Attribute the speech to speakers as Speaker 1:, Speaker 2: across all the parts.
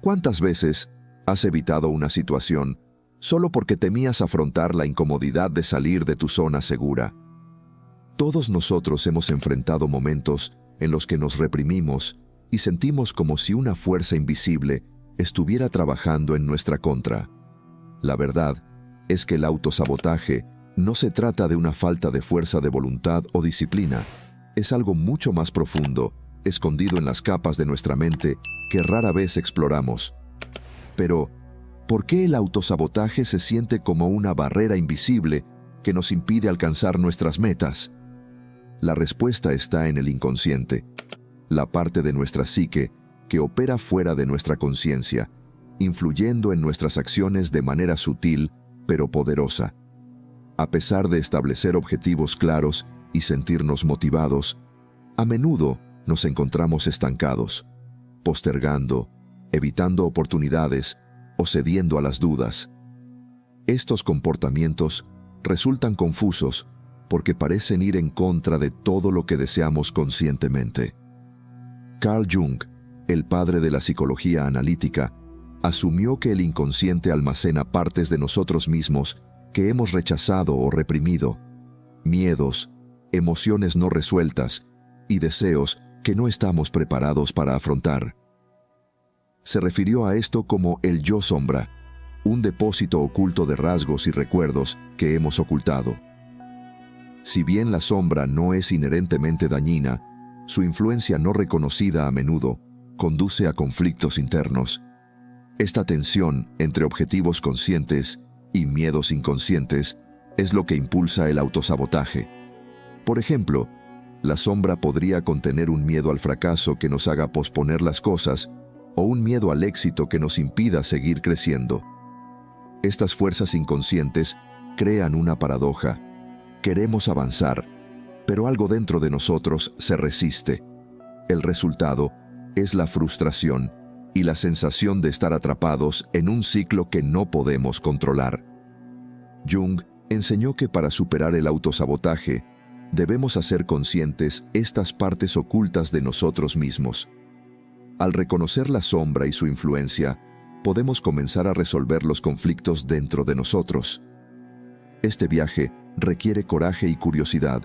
Speaker 1: ¿Cuántas veces has evitado una situación solo porque temías afrontar la incomodidad de salir de tu zona segura? Todos nosotros hemos enfrentado momentos en los que nos reprimimos y sentimos como si una fuerza invisible estuviera trabajando en nuestra contra. La verdad es que el autosabotaje no se trata de una falta de fuerza de voluntad o disciplina. Es algo mucho más profundo, escondido en las capas de nuestra mente que rara vez exploramos. Pero, ¿por qué el autosabotaje se siente como una barrera invisible que nos impide alcanzar nuestras metas? La respuesta está en el inconsciente, la parte de nuestra psique que opera fuera de nuestra conciencia, influyendo en nuestras acciones de manera sutil pero poderosa. A pesar de establecer objetivos claros y sentirnos motivados, a menudo nos encontramos estancados, postergando, evitando oportunidades o cediendo a las dudas. Estos comportamientos resultan confusos porque parecen ir en contra de todo lo que deseamos conscientemente. Carl Jung, el padre de la psicología analítica, asumió que el inconsciente almacena partes de nosotros mismos que hemos rechazado o reprimido, miedos, emociones no resueltas y deseos que no estamos preparados para afrontar. Se refirió a esto como el yo sombra, un depósito oculto de rasgos y recuerdos que hemos ocultado. Si bien la sombra no es inherentemente dañina, su influencia no reconocida a menudo conduce a conflictos internos. Esta tensión entre objetivos conscientes y miedos inconscientes es lo que impulsa el autosabotaje. Por ejemplo, la sombra podría contener un miedo al fracaso que nos haga posponer las cosas o un miedo al éxito que nos impida seguir creciendo. Estas fuerzas inconscientes crean una paradoja. Queremos avanzar, pero algo dentro de nosotros se resiste. El resultado es la frustración y la sensación de estar atrapados en un ciclo que no podemos controlar. Jung enseñó que para superar el autosabotaje, debemos hacer conscientes estas partes ocultas de nosotros mismos. Al reconocer la sombra y su influencia, podemos comenzar a resolver los conflictos dentro de nosotros. Este viaje requiere coraje y curiosidad,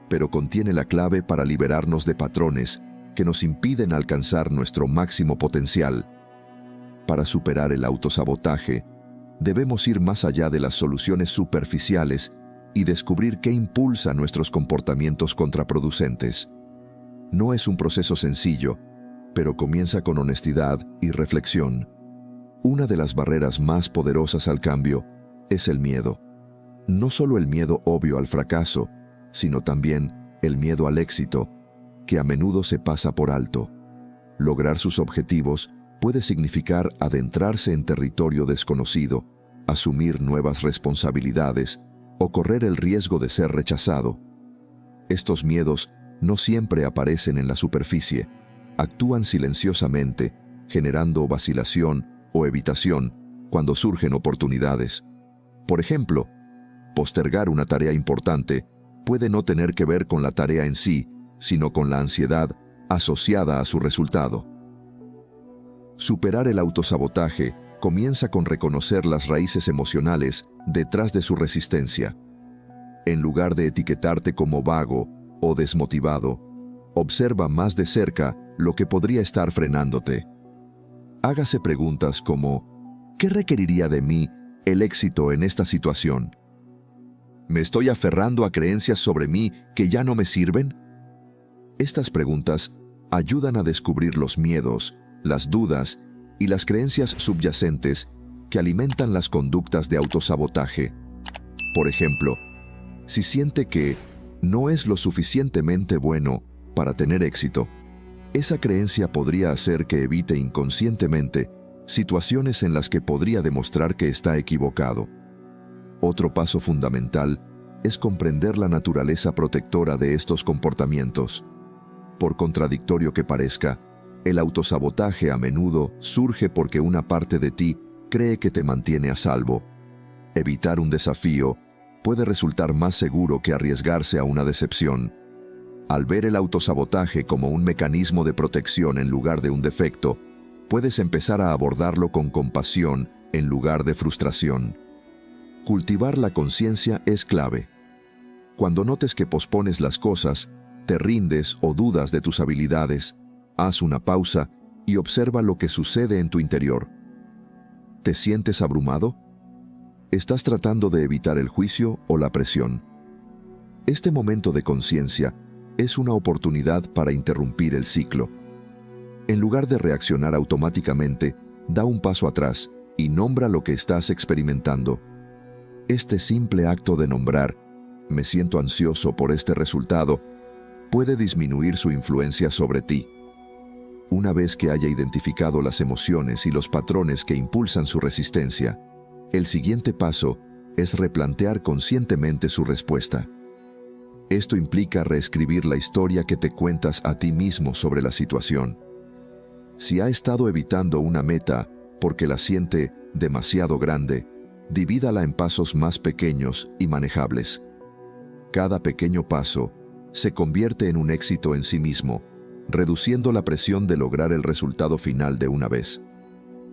Speaker 1: pero contiene la clave para liberarnos de patrones que nos impiden alcanzar nuestro máximo potencial. Para superar el autosabotaje, debemos ir más allá de las soluciones superficiales y descubrir qué impulsa nuestros comportamientos contraproducentes. No es un proceso sencillo, pero comienza con honestidad y reflexión. Una de las barreras más poderosas al cambio es el miedo. No solo el miedo obvio al fracaso, sino también el miedo al éxito, que a menudo se pasa por alto. Lograr sus objetivos puede significar adentrarse en territorio desconocido, asumir nuevas responsabilidades o correr el riesgo de ser rechazado. Estos miedos no siempre aparecen en la superficie, actúan silenciosamente, generando vacilación o evitación cuando surgen oportunidades. Por ejemplo, postergar una tarea importante puede no tener que ver con la tarea en sí, sino con la ansiedad asociada a su resultado. Superar el autosabotaje comienza con reconocer las raíces emocionales detrás de su resistencia. En lugar de etiquetarte como vago o desmotivado, observa más de cerca lo que podría estar frenándote. Hágase preguntas como: ¿qué requeriría de mí el éxito en esta situación? ¿Me estoy aferrando a creencias sobre mí que ya no me sirven? Estas preguntas ayudan a descubrir los miedos, las dudas y las creencias subyacentes que alimentan las conductas de autosabotaje. Por ejemplo, si siente que no es lo suficientemente bueno para tener éxito, esa creencia podría hacer que evite inconscientemente situaciones en las que podría demostrar que está equivocado. Otro paso fundamental es comprender la naturaleza protectora de estos comportamientos. Por contradictorio que parezca, el autosabotaje a menudo surge porque una parte de ti cree que te mantiene a salvo. Evitar un desafío puede resultar más seguro que arriesgarse a una decepción. Al ver el autosabotaje como un mecanismo de protección en lugar de un defecto, puedes empezar a abordarlo con compasión en lugar de frustración. Cultivar la conciencia es clave. Cuando notes que pospones las cosas, te rindes o dudas de tus habilidades, haz una pausa y observa lo que sucede en tu interior. ¿Te sientes abrumado? ¿Estás tratando de evitar el juicio o la presión? Este momento de conciencia es una oportunidad para interrumpir el ciclo. En lugar de reaccionar automáticamente, da un paso atrás y nombra lo que estás experimentando. Este simple acto de nombrar, me siento ansioso por este resultado, puede disminuir su influencia sobre ti. Una vez que haya identificado las emociones y los patrones que impulsan su resistencia, el siguiente paso es replantear conscientemente su respuesta. Esto implica reescribir la historia que te cuentas a ti mismo sobre la situación. Si ha estado evitando una meta porque la siente demasiado grande, divídala en pasos más pequeños y manejables. Cada pequeño paso se convierte en un éxito en sí mismo, reduciendo la presión de lograr el resultado final de una vez.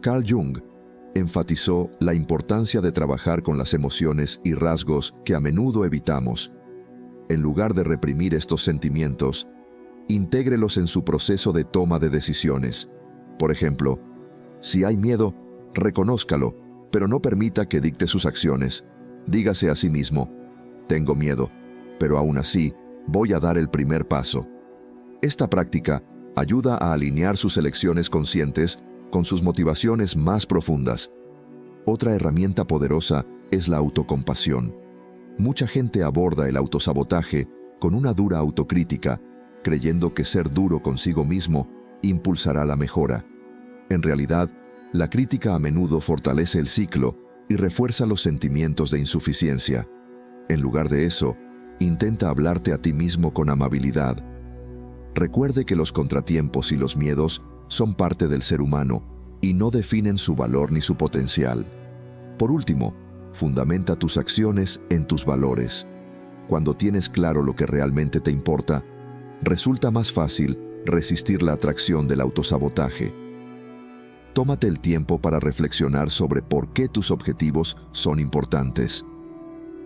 Speaker 1: Carl Jung enfatizó la importancia de trabajar con las emociones y rasgos que a menudo evitamos. En lugar de reprimir estos sentimientos, intégrelos en su proceso de toma de decisiones. Por ejemplo, si hay miedo, reconózcalo, pero no permita que dicte sus acciones. Dígase a sí mismo, tengo miedo, pero aún así voy a dar el primer paso. Esta práctica ayuda a alinear sus elecciones conscientes con sus motivaciones más profundas. Otra herramienta poderosa es la autocompasión. Mucha gente aborda el autosabotaje con una dura autocrítica, creyendo que ser duro consigo mismo impulsará la mejora. En realidad, la crítica a menudo fortalece el ciclo y refuerza los sentimientos de insuficiencia. En lugar de eso, intenta hablarte a ti mismo con amabilidad. Recuerde que los contratiempos y los miedos son parte del ser humano y no definen su valor ni su potencial. Por último, fundamenta tus acciones en tus valores. Cuando tienes claro lo que realmente te importa, resulta más fácil resistir la atracción del autosabotaje. Tómate el tiempo para reflexionar sobre por qué tus objetivos son importantes.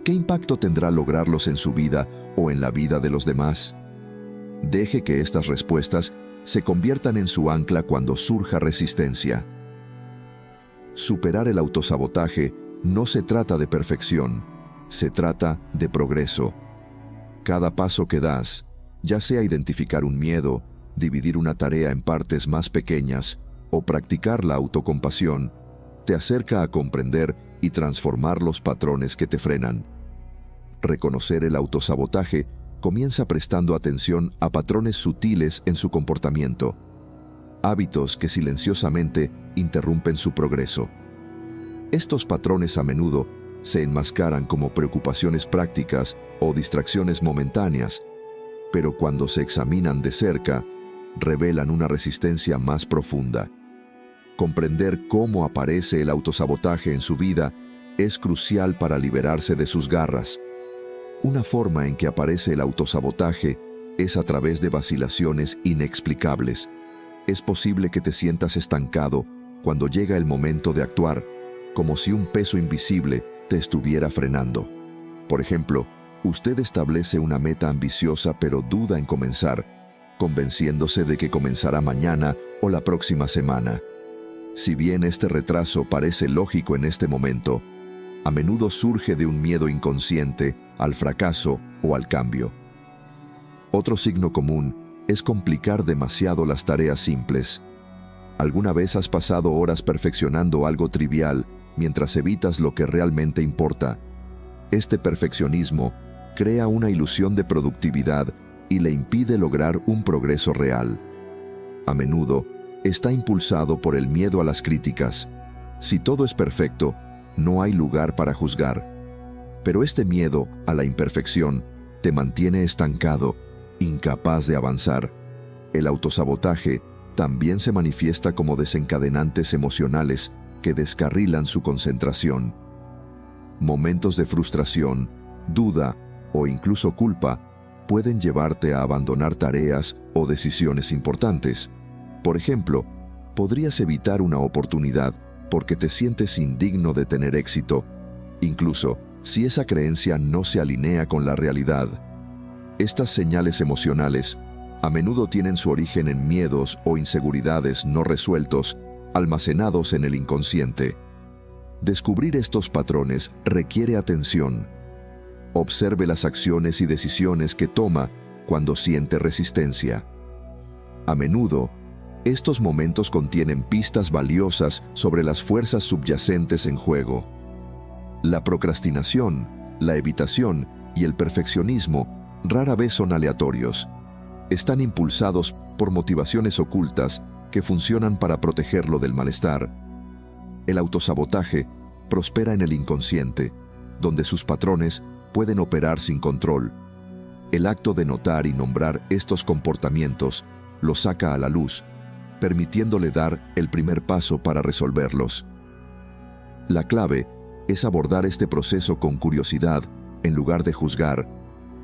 Speaker 1: ¿Qué impacto tendrá lograrlos en su vida o en la vida de los demás? Deje que estas respuestas se conviertan en su ancla cuando surja resistencia. Superar el autosabotaje no se trata de perfección, se trata de progreso. Cada paso que das, ya sea identificar un miedo, dividir una tarea en partes más pequeñas o practicar la autocompasión, te acerca a comprender y transformar los patrones que te frenan. Reconocer el autosabotaje comienza prestando atención a patrones sutiles en su comportamiento, hábitos que silenciosamente interrumpen su progreso. Estos patrones a menudo se enmascaran como preocupaciones prácticas o distracciones momentáneas, pero cuando se examinan de cerca, revelan una resistencia más profunda. Comprender cómo aparece el autosabotaje en su vida es crucial para liberarse de sus garras. Una forma en que aparece el autosabotaje es a través de vacilaciones inexplicables. Es posible que te sientas estancado cuando llega el momento de actuar, como si un peso invisible te estuviera frenando. Por ejemplo, usted establece una meta ambiciosa pero duda en comenzar, convenciéndose de que comenzará mañana o la próxima semana. Si bien este retraso parece lógico en este momento, a menudo surge de un miedo inconsciente al fracaso o al cambio. Otro signo común es complicar demasiado las tareas simples. ¿Alguna vez has pasado horas perfeccionando algo trivial mientras evitas lo que realmente importa? Este perfeccionismo crea una ilusión de productividad y le impide lograr un progreso real. A menudo, está impulsado por el miedo a las críticas. Si todo es perfecto, no hay lugar para juzgar. Pero este miedo a la imperfección te mantiene estancado, incapaz de avanzar. El autosabotaje también se manifiesta como desencadenantes emocionales que descarrilan su concentración. Momentos de frustración, duda o incluso culpa pueden llevarte a abandonar tareas o decisiones importantes. Por ejemplo, podrías evitar una oportunidad porque te sientes indigno de tener éxito, incluso si esa creencia no se alinea con la realidad. Estas señales emocionales a menudo tienen su origen en miedos o inseguridades no resueltos, almacenados en el inconsciente. Descubrir estos patrones requiere atención. Observe las acciones y decisiones que toma cuando siente resistencia. A menudo, estos momentos contienen pistas valiosas sobre las fuerzas subyacentes en juego. La procrastinación, la evitación y el perfeccionismo rara vez son aleatorios. Están impulsados por motivaciones ocultas que funcionan para protegerlo del malestar. El autosabotaje prospera en el inconsciente, donde sus patrones pueden operar sin control. El acto de notar y nombrar estos comportamientos los saca a la luz, permitiéndole dar el primer paso para resolverlos. La clave es abordar este proceso con curiosidad en lugar de juzgar,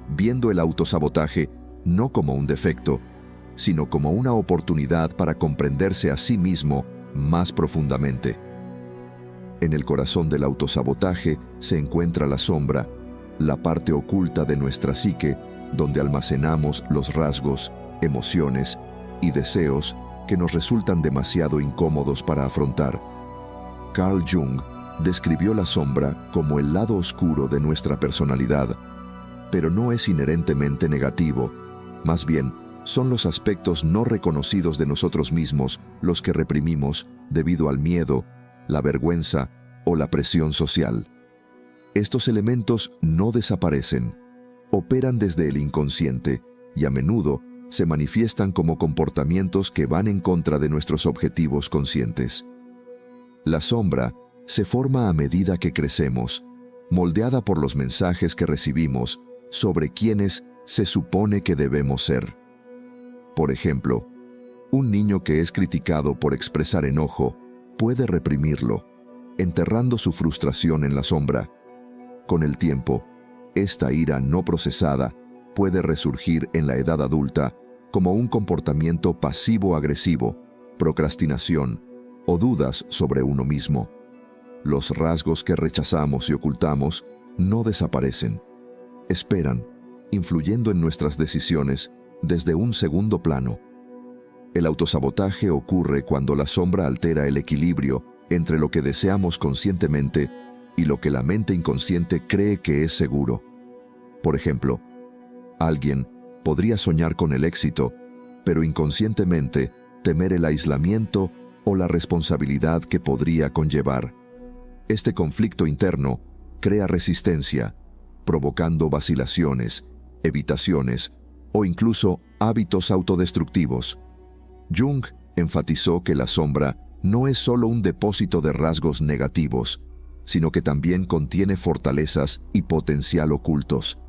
Speaker 1: viendo el autosabotaje no como un defecto, sino como una oportunidad para comprenderse a sí mismo más profundamente. En el corazón del autosabotaje se encuentra la sombra, la parte oculta de nuestra psique, donde almacenamos los rasgos, emociones y deseos que nos resultan demasiado incómodos para afrontar. Carl Jung describió la sombra como el lado oscuro de nuestra personalidad, pero no es inherentemente negativo, más bien son los aspectos no reconocidos de nosotros mismos los que reprimimos debido al miedo, la vergüenza o la presión social. Estos elementos no desaparecen, operan desde el inconsciente y a menudo se manifiestan como comportamientos que van en contra de nuestros objetivos conscientes. La sombra se forma a medida que crecemos, moldeada por los mensajes que recibimos sobre quiénes se supone que debemos ser. Por ejemplo, un niño que es criticado por expresar enojo puede reprimirlo, enterrando su frustración en la sombra. Con el tiempo, esta ira no procesada puede resurgir en la edad adulta como un comportamiento pasivo-agresivo, procrastinación o dudas sobre uno mismo. Los rasgos que rechazamos y ocultamos no desaparecen. Esperan, influyendo en nuestras decisiones desde un segundo plano. El autosabotaje ocurre cuando la sombra altera el equilibrio entre lo que deseamos conscientemente y lo que la mente inconsciente cree que es seguro. Por ejemplo, alguien podría soñar con el éxito, pero inconscientemente temer el aislamiento o la responsabilidad que podría conllevar. Este conflicto interno crea resistencia, provocando vacilaciones, evitaciones o incluso hábitos autodestructivos. Jung enfatizó que la sombra no es solo un depósito de rasgos negativos, sino que también contiene fortalezas y potencial ocultos.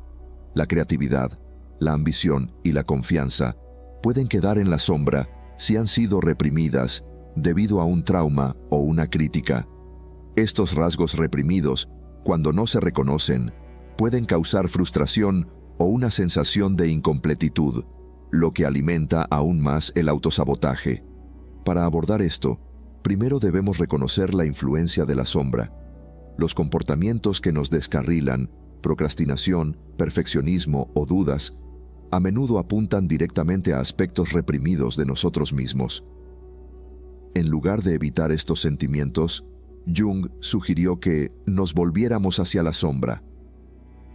Speaker 1: La creatividad, la ambición y la confianza pueden quedar en la sombra si han sido reprimidas debido a un trauma o una crítica. Estos rasgos reprimidos, cuando no se reconocen, pueden causar frustración o una sensación de incompletitud, lo que alimenta aún más el autosabotaje. Para abordar esto, primero debemos reconocer la influencia de la sombra. Los comportamientos que nos descarrilan, procrastinación, perfeccionismo o dudas, a menudo apuntan directamente a aspectos reprimidos de nosotros mismos. En lugar de evitar estos sentimientos, Jung sugirió que nos volviéramos hacia la sombra.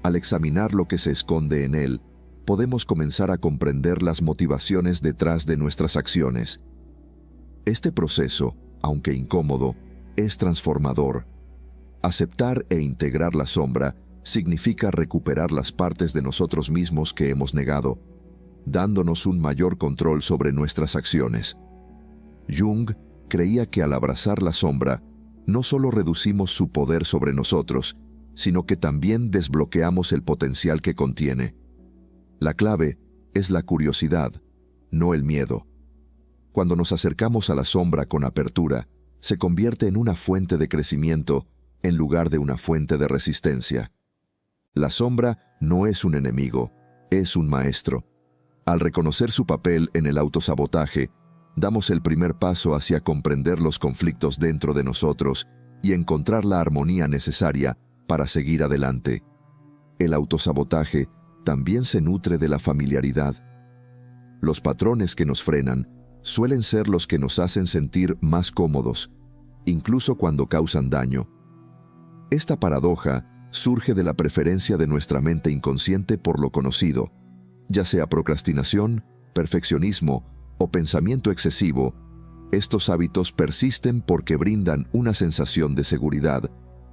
Speaker 1: Al examinar lo que se esconde en él, podemos comenzar a comprender las motivaciones detrás de nuestras acciones. Este proceso, aunque incómodo, es transformador. Aceptar e integrar la sombra significa recuperar las partes de nosotros mismos que hemos negado, dándonos un mayor control sobre nuestras acciones. Jung creía que al abrazar la sombra, no solo reducimos su poder sobre nosotros, sino que también desbloqueamos el potencial que contiene. La clave es la curiosidad, no el miedo. Cuando nos acercamos a la sombra con apertura, se convierte en una fuente de crecimiento en lugar de una fuente de resistencia. La sombra no es un enemigo, es un maestro. Al reconocer su papel en el autosabotaje, damos el primer paso hacia comprender los conflictos dentro de nosotros y encontrar la armonía necesaria para seguir adelante. El autosabotaje también se nutre de la familiaridad. Los patrones que nos frenan suelen ser los que nos hacen sentir más cómodos, incluso cuando causan daño. Esta paradoja surge de la preferencia de nuestra mente inconsciente por lo conocido, ya sea procrastinación, perfeccionismo o pensamiento excesivo. Estos hábitos persisten porque brindan una sensación de seguridad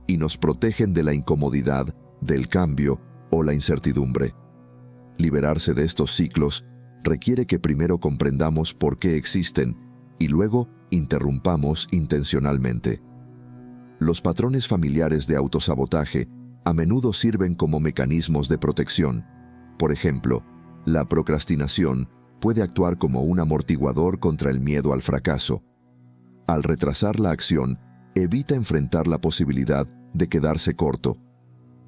Speaker 1: y nos protegen de la incomodidad, del cambio o la incertidumbre. Liberarse de estos ciclos requiere que primero comprendamos por qué existen y luego interrumpamos intencionalmente. Los patrones familiares de autosabotaje a menudo sirven como mecanismos de protección. Por ejemplo, la procrastinación puede actuar como un amortiguador contra el miedo al fracaso. Al retrasar la acción, evita enfrentar la posibilidad de quedarse corto.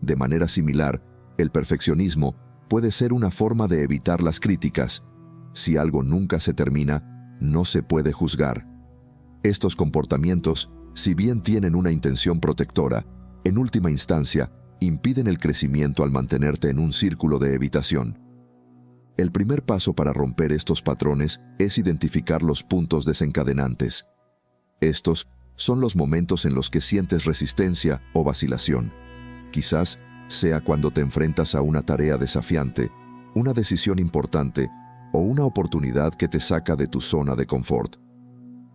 Speaker 1: De manera similar, el perfeccionismo puede ser una forma de evitar las críticas. Si algo nunca se termina, no se puede juzgar. Estos comportamientos, si bien tienen una intención protectora, en última instancia, impiden el crecimiento al mantenerte en un círculo de evitación. El primer paso para romper estos patrones es identificar los puntos desencadenantes. Estos son los momentos en los que sientes resistencia o vacilación. Quizás sea cuando te enfrentas a una tarea desafiante, una decisión importante o una oportunidad que te saca de tu zona de confort.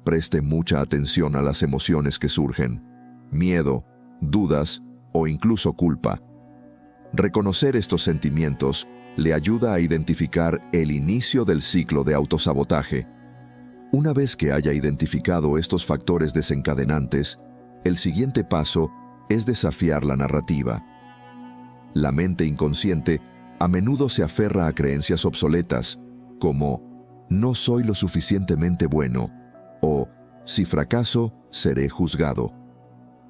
Speaker 1: Preste mucha atención a las emociones que surgen: miedo, dudas o incluso culpa. Reconocer estos sentimientos le ayuda a identificar el inicio del ciclo de autosabotaje. Una vez que haya identificado estos factores desencadenantes, el siguiente paso es desafiar la narrativa. La mente inconsciente a menudo se aferra a creencias obsoletas, como «no soy lo suficientemente bueno» o «si fracaso, seré juzgado».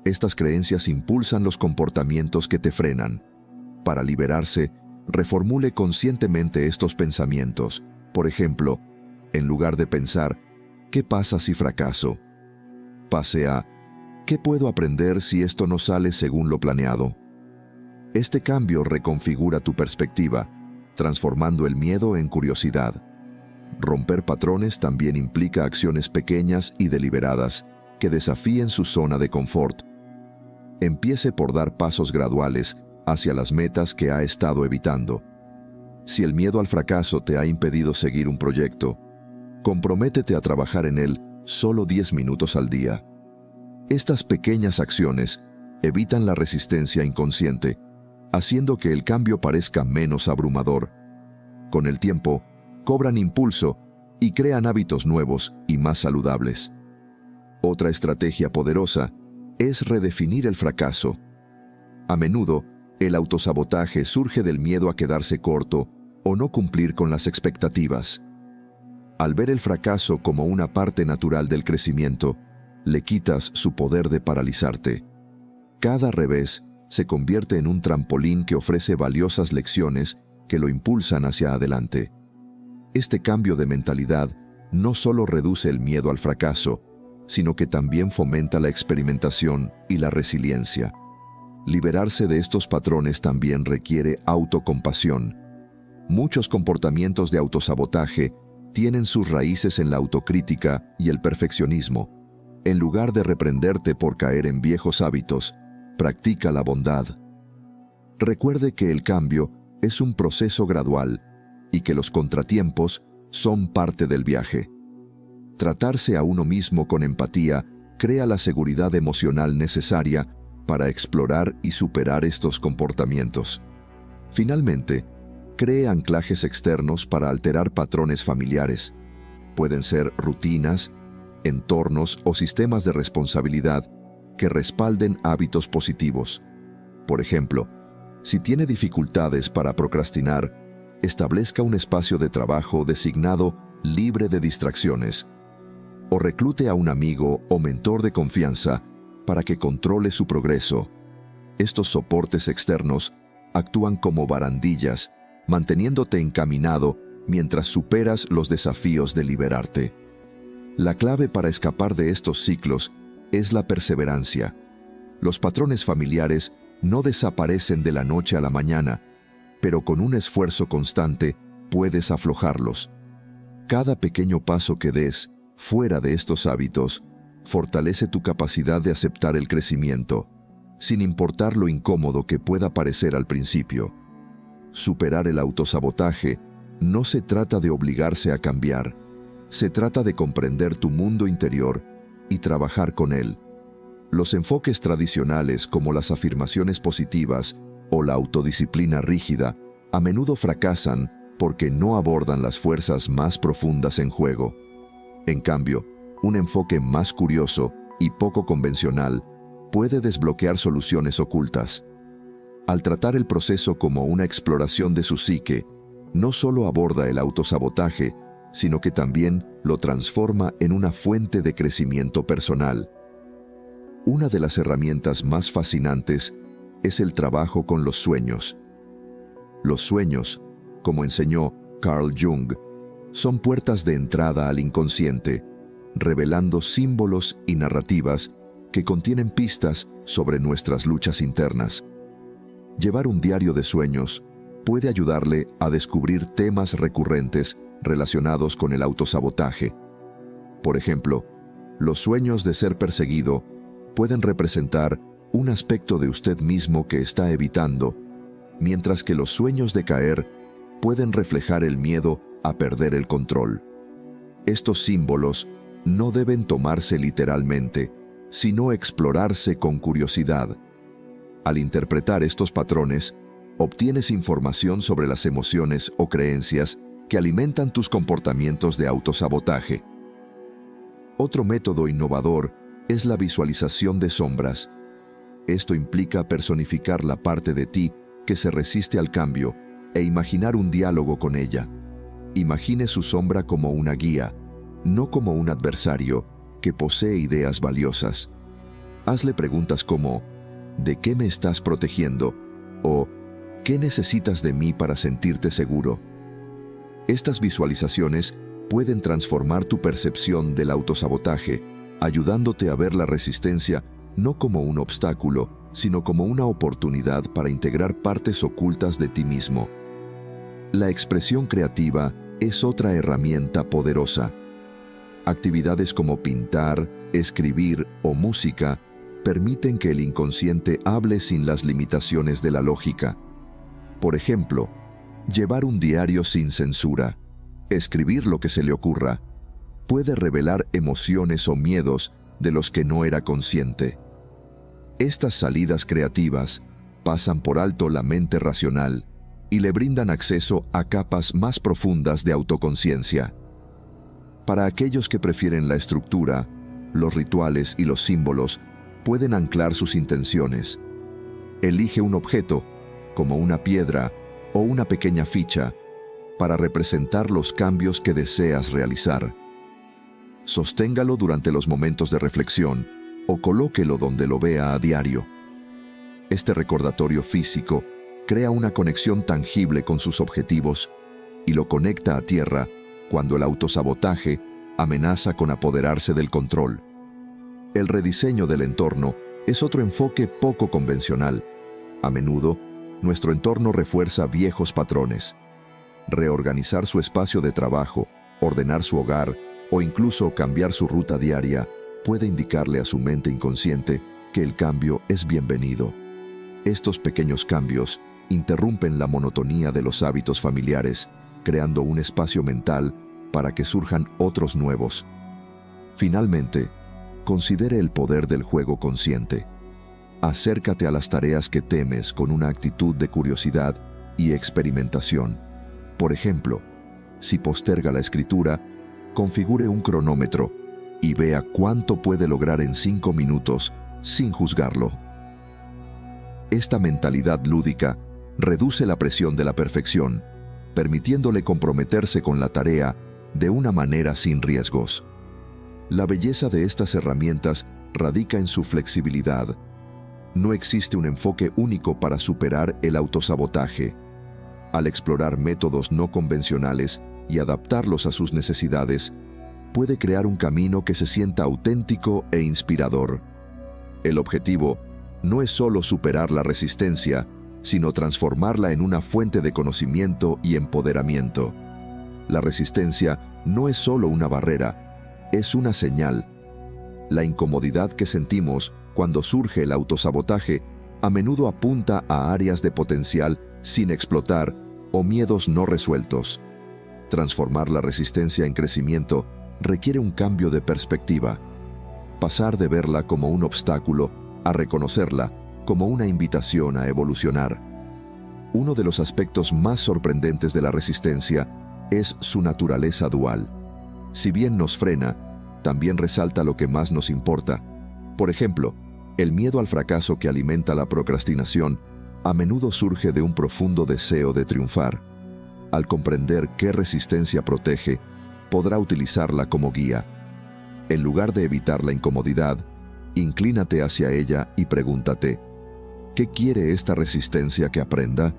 Speaker 1: Estas creencias impulsan los comportamientos que te frenan. Para liberarse, reformule conscientemente estos pensamientos. Por ejemplo, en lugar de pensar «¿qué pasa si fracaso?», pase a «¿qué puedo aprender si esto no sale según lo planeado?». Este cambio reconfigura tu perspectiva, transformando el miedo en curiosidad. Romper patrones también implica acciones pequeñas y deliberadas que desafíen su zona de confort. Empiece por dar pasos graduales hacia las metas que ha estado evitando. Si el miedo al fracaso te ha impedido seguir un proyecto, comprométete a trabajar en él solo 10 minutos al día. Estas pequeñas acciones evitan la resistencia inconsciente, haciendo que el cambio parezca menos abrumador. Con el tiempo, cobran impulso y crean hábitos nuevos y más saludables. Otra estrategia poderosa es redefinir el fracaso. A menudo, el autosabotaje surge del miedo a quedarse corto o no cumplir con las expectativas. Al ver el fracaso como una parte natural del crecimiento, le quitas su poder de paralizarte. Cada revés se convierte en un trampolín que ofrece valiosas lecciones que lo impulsan hacia adelante. Este cambio de mentalidad no solo reduce el miedo al fracaso, sino que también fomenta la experimentación y la resiliencia. Liberarse de estos patrones también requiere autocompasión. Muchos comportamientos de autosabotaje tienen sus raíces en la autocrítica y el perfeccionismo. En lugar de reprenderte por caer en viejos hábitos, practica la bondad. Recuerde que el cambio es un proceso gradual y que los contratiempos son parte del viaje. Tratarse a uno mismo con empatía crea la seguridad emocional necesaria para explorar y superar estos comportamientos. Finalmente, cree anclajes externos para alterar patrones familiares. Pueden ser rutinas, entornos o sistemas de responsabilidad que respalden hábitos positivos. Por ejemplo, si tiene dificultades para procrastinar, establezca un espacio de trabajo designado libre de distracciones, o reclute a un amigo o mentor de confianza para que controle su progreso. Estos soportes externos actúan como barandillas, manteniéndote encaminado mientras superas los desafíos de liberarte. La clave para escapar de estos ciclos es la perseverancia. Los patrones familiares no desaparecen de la noche a la mañana, pero con un esfuerzo constante puedes aflojarlos. Cada pequeño paso que des fuera de estos hábitos fortalece tu capacidad de aceptar el crecimiento, sin importar lo incómodo que pueda parecer al principio. Superar el autosabotaje no se trata de obligarse a cambiar, se trata de comprender tu mundo interior y trabajar con él. Los enfoques tradicionales como las afirmaciones positivas o la autodisciplina rígida a menudo fracasan porque no abordan las fuerzas más profundas en juego. En cambio, un enfoque más curioso y poco convencional puede desbloquear soluciones ocultas. Al tratar el proceso como una exploración de su psique, no solo aborda el autosabotaje, sino que también lo transforma en una fuente de crecimiento personal. Una de las herramientas más fascinantes es el trabajo con los sueños. Los sueños, como enseñó Carl Jung, son puertas de entrada al inconsciente, revelando símbolos y narrativas que contienen pistas sobre nuestras luchas internas. Llevar un diario de sueños puede ayudarle a descubrir temas recurrentes relacionados con el autosabotaje. Por ejemplo, los sueños de ser perseguido pueden representar un aspecto de usted mismo que está evitando, mientras que los sueños de caer pueden reflejar el miedo a perder el control. Estos símbolos no deben tomarse literalmente, sino explorarse con curiosidad. Al interpretar estos patrones, obtienes información sobre las emociones o creencias que alimentan tus comportamientos de autosabotaje. Otro método innovador es la visualización de sombras. Esto implica personificar la parte de ti que se resiste al cambio e imaginar un diálogo con ella. Imagine su sombra como una guía, no como un adversario que posee ideas valiosas. Hazle preguntas como: ¿de qué me estás protegiendo? O ¿qué necesitas de mí para sentirte seguro? Estas visualizaciones pueden transformar tu percepción del autosabotaje, ayudándote a ver la resistencia no como un obstáculo, sino como una oportunidad para integrar partes ocultas de ti mismo. La expresión creativa es otra herramienta poderosa. Actividades como pintar, escribir o música permiten que el inconsciente hable sin las limitaciones de la lógica. Por ejemplo, llevar un diario sin censura, escribir lo que se le ocurra, puede revelar emociones o miedos de los que no era consciente. Estas salidas creativas pasan por alto la mente racional y le brindan acceso a capas más profundas de autoconciencia. Para aquellos que prefieren la estructura, los rituales y los símbolos pueden anclar sus intenciones. Elige un objeto, como una piedra o una pequeña ficha, para representar los cambios que deseas realizar. Sosténgalo durante los momentos de reflexión o colóquelo donde lo vea a diario. Este recordatorio físico crea una conexión tangible con sus objetivos y lo conecta a tierra cuando el autosabotaje amenaza con apoderarse del control. El rediseño del entorno es otro enfoque poco convencional. A menudo, nuestro entorno refuerza viejos patrones. Reorganizar su espacio de trabajo, ordenar su hogar o incluso cambiar su ruta diaria puede indicarle a su mente inconsciente que el cambio es bienvenido. Estos pequeños cambios interrumpen la monotonía de los hábitos familiares, creando un espacio mental para que surjan otros nuevos. Finalmente, considere el poder del juego consciente. Acércate a las tareas que temes con una actitud de curiosidad y experimentación. Por ejemplo, si posterga la escritura, configure un cronómetro y vea cuánto puede lograr en 5 minutos sin juzgarlo. Esta mentalidad lúdica reduce la presión de la perfección, permitiéndole comprometerse con la tarea de una manera sin riesgos. La belleza de estas herramientas radica en su flexibilidad. No existe un enfoque único para superar el autosabotaje. Al explorar métodos no convencionales y adaptarlos a sus necesidades, puede crear un camino que se sienta auténtico e inspirador. El objetivo no es solo superar la resistencia, sino transformarla en una fuente de conocimiento y empoderamiento. La resistencia no es solo una barrera, es una señal. La incomodidad que sentimos cuando surge el autosabotaje a menudo apunta a áreas de potencial sin explotar o miedos no resueltos. Transformar la resistencia en crecimiento requiere un cambio de perspectiva. Pasar de verla como un obstáculo a reconocerla como una invitación a evolucionar. Uno de los aspectos más sorprendentes de la resistencia es su naturaleza dual. Si bien nos frena, también resalta lo que más nos importa. Por ejemplo, el miedo al fracaso que alimenta la procrastinación a menudo surge de un profundo deseo de triunfar. Al comprender qué resistencia protege, podrá utilizarla como guía. En lugar de evitar la incomodidad, inclínate hacia ella y pregúntate, ¿qué quiere esta resistencia que aprenda?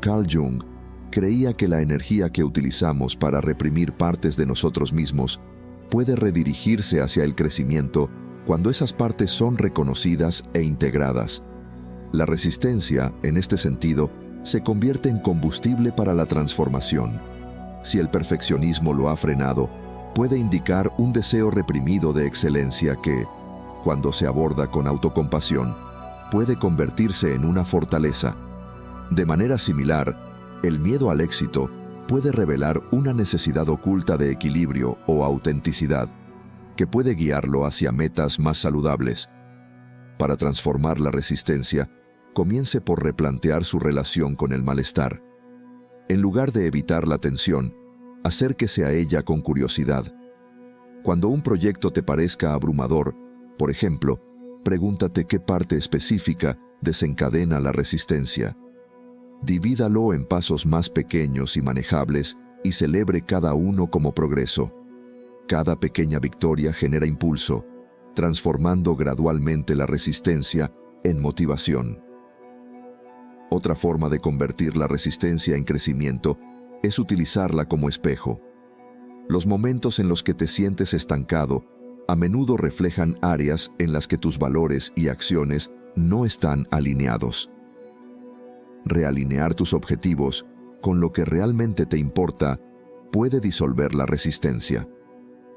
Speaker 1: Carl Jung creía que la energía que utilizamos para reprimir partes de nosotros mismos puede redirigirse hacia el crecimiento cuando esas partes son reconocidas e integradas. La resistencia, en este sentido, se convierte en combustible para la transformación. Si el perfeccionismo lo ha frenado, puede indicar un deseo reprimido de excelencia que, cuando se aborda con autocompasión, puede convertirse en una fortaleza. De manera similar, el miedo al éxito puede revelar una necesidad oculta de equilibrio o autenticidad, que puede guiarlo hacia metas más saludables. Para transformar la resistencia, comience por replantear su relación con el malestar. En lugar de evitar la tensión, acérquese a ella con curiosidad. Cuando un proyecto te parezca abrumador, por ejemplo, pregúntate qué parte específica desencadena la resistencia. Divídalo en pasos más pequeños y manejables y celebre cada uno como progreso. Cada pequeña victoria genera impulso, transformando gradualmente la resistencia en motivación. Otra forma de convertir la resistencia en crecimiento es utilizarla como espejo. Los momentos en los que te sientes estancado a menudo reflejan áreas en las que tus valores y acciones no están alineados. Realinear tus objetivos con lo que realmente te importa puede disolver la resistencia.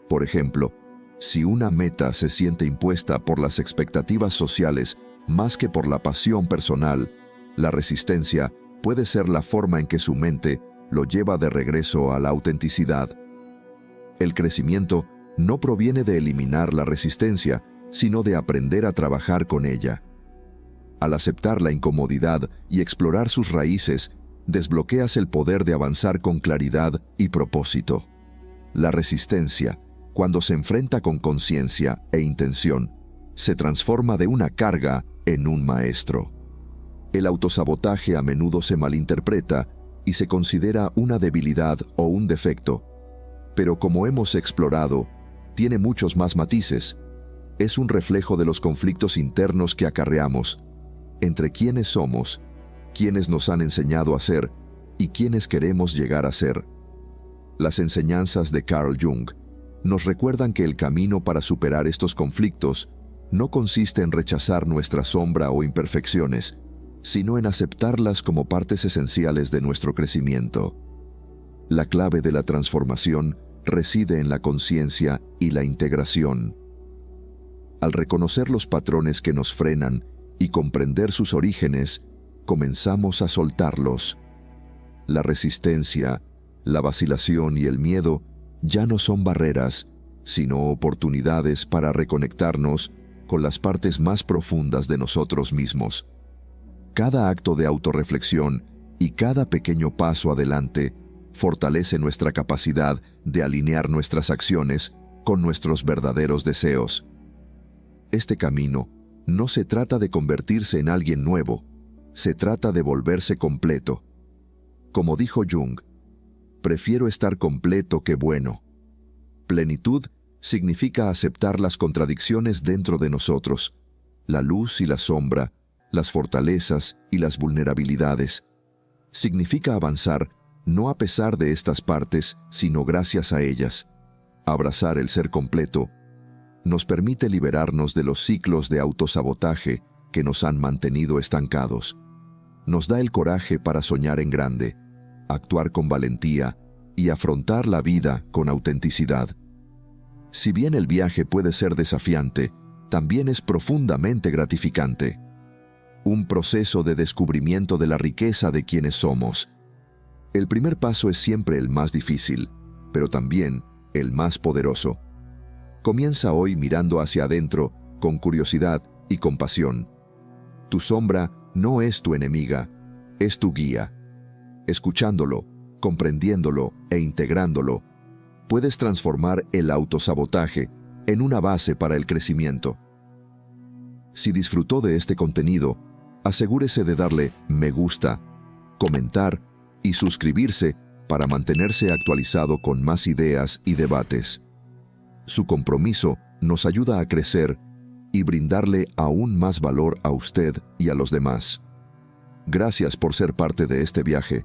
Speaker 1: Por ejemplo, si una meta se siente impuesta por las expectativas sociales más que por la pasión personal, la resistencia puede ser la forma en que su mente lo lleva de regreso a la autenticidad. El crecimiento no proviene de eliminar la resistencia, sino de aprender a trabajar con ella. Al aceptar la incomodidad y explorar sus raíces, desbloqueas el poder de avanzar con claridad y propósito. La resistencia, cuando se enfrenta con conciencia e intención, se transforma de una carga en un maestro. El autosabotaje a menudo se malinterpreta y se considera una debilidad o un defecto, pero como hemos explorado, tiene muchos más matices. Es un reflejo de los conflictos internos que acarreamos, entre quiénes somos, quiénes nos han enseñado a ser y quiénes queremos llegar a ser. Las enseñanzas de Carl Jung nos recuerdan que el camino para superar estos conflictos no consiste en rechazar nuestra sombra o imperfecciones, sino en aceptarlas como partes esenciales de nuestro crecimiento. La clave de la transformación reside en la conciencia y la integración. Al reconocer los patrones que nos frenan y comprender sus orígenes, comenzamos a soltarlos. La resistencia, la vacilación y el miedo ya no son barreras, sino oportunidades para reconectarnos con las partes más profundas de nosotros mismos. Cada acto de autorreflexión y cada pequeño paso adelante fortalece nuestra capacidad de alinear nuestras acciones con nuestros verdaderos deseos. Este camino no se trata de convertirse en alguien nuevo, se trata de volverse completo. Como dijo Jung, prefiero estar completo que bueno. Plenitud significa aceptar las contradicciones dentro de nosotros, la luz y la sombra, las fortalezas y las vulnerabilidades. Significa avanzar no a pesar de estas partes, sino gracias a ellas. abrazar el ser completo, nos permite liberarnos de los ciclos de autosabotaje que nos han mantenido estancados. Nos da el coraje para soñar en grande, actuar con valentía y afrontar la vida con autenticidad. Si bien el viaje puede ser desafiante, también es profundamente gratificante. Un proceso de descubrimiento de la riqueza de quienes somos. El primer paso es siempre el más difícil, pero también el más poderoso. Comienza hoy mirando hacia adentro con curiosidad y compasión. Tu sombra no es tu enemiga, es tu guía. Escuchándolo, comprendiéndolo e integrándolo, puedes transformar el autosabotaje en una base para el crecimiento. Si disfrutó de este contenido, asegúrese de darle me gusta, comentar y suscribirse para mantenerse actualizado con más ideas y debates. Su compromiso nos ayuda a crecer y brindarle aún más valor a usted y a los demás. Gracias por ser parte de este viaje.